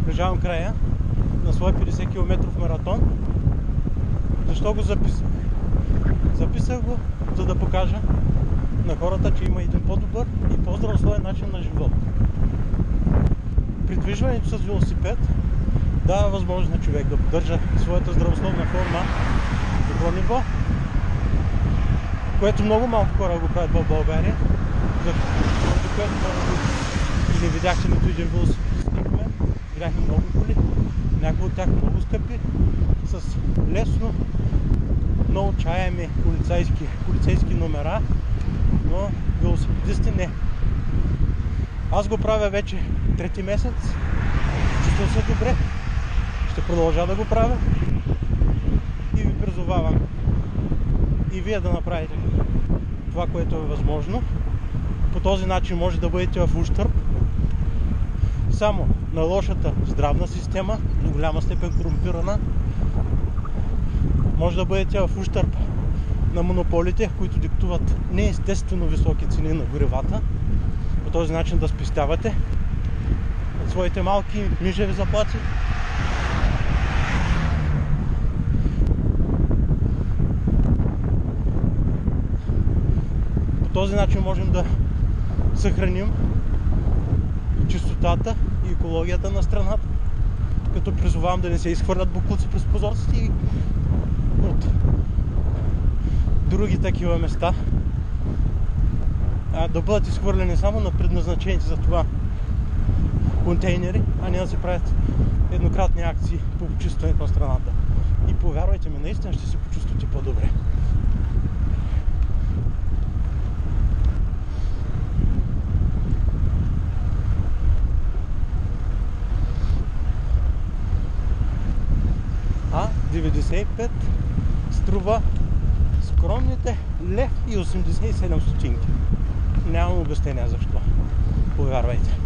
приближавам края на своя 50 км маратон. Защо го записах? Записах го, за да покажа на хората, че има един по-добър и по-здравословен начин на живот. Придвижването с велосипед дава възможност на човек да поддържа своята здравословна форма до добро ниво, което много малко хора го правят в България, за което не видяхте нито един велосипедист никога. Видяхме много коли, някои от тях много скъпи, с лесно много отчаяеми полицейски номера, но велосипедисти не. Аз го правя вече трети месец, чувствам се добре, ще продължа да го правя и ви призовавам и вие да направите това, което е възможно. По този начин може да бъдете в ущърб само на лошата здравна система, до голяма степен корумпирана. Може да бъдете в ущърб на монополите, които диктуват неестествено високи цени на горивата. По този начин да спестявате от своите малки мижеви заплати. По този начин можем да съхраним чистотата и екологията на страната, като призовавам да не се изхвърлят боклуци през прозорците и от други такива места, да бъдат изхвърлени само на предназначените за това контейнери, а не да се правят еднократни акции по почистването на страната. И повярвайте ми, наистина ще се почувствате по-добре. А 95 струва скромните 1,87 лв. Нямам обяснение защо. Повярвайте.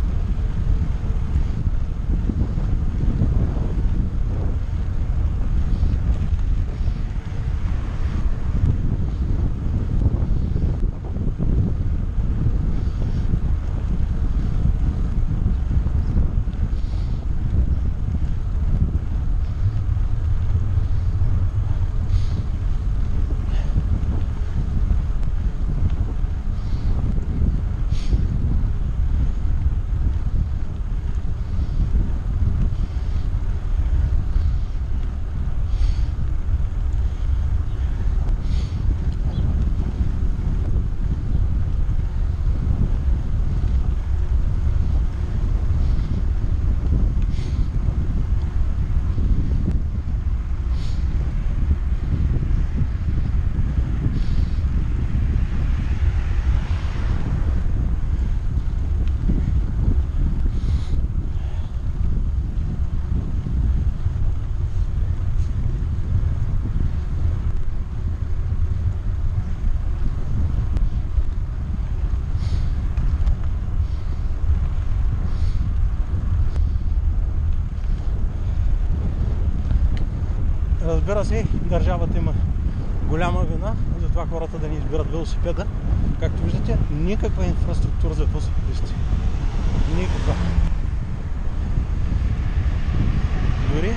Разбира се, държавата има голяма вина за това хората да не избират велосипеда. Както виждате, никаква инфраструктура за велосипедисти. Никаква. Дори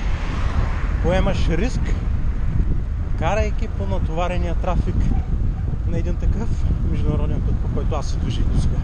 поемаш риск, карайки по натоварения трафик на един такъв международен път, по който аз се движих до сега.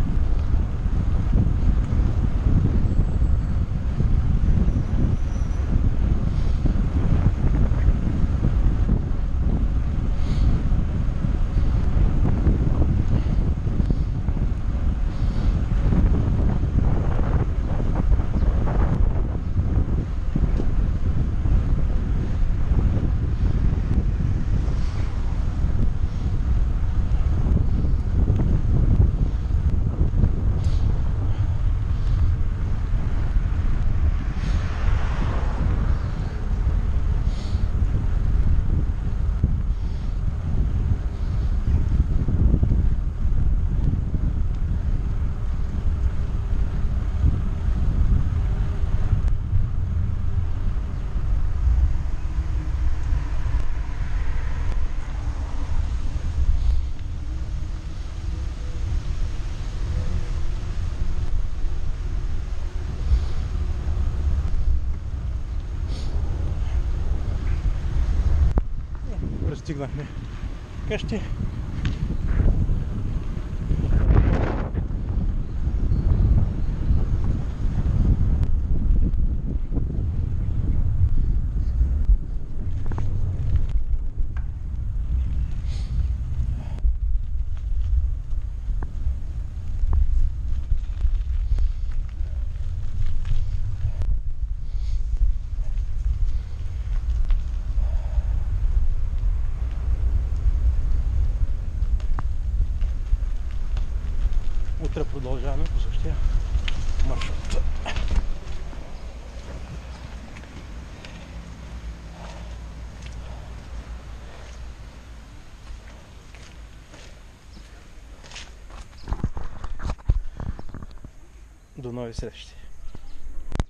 достигнахме къщи. Утре продължаваме по същия маршрут. До нови срещи!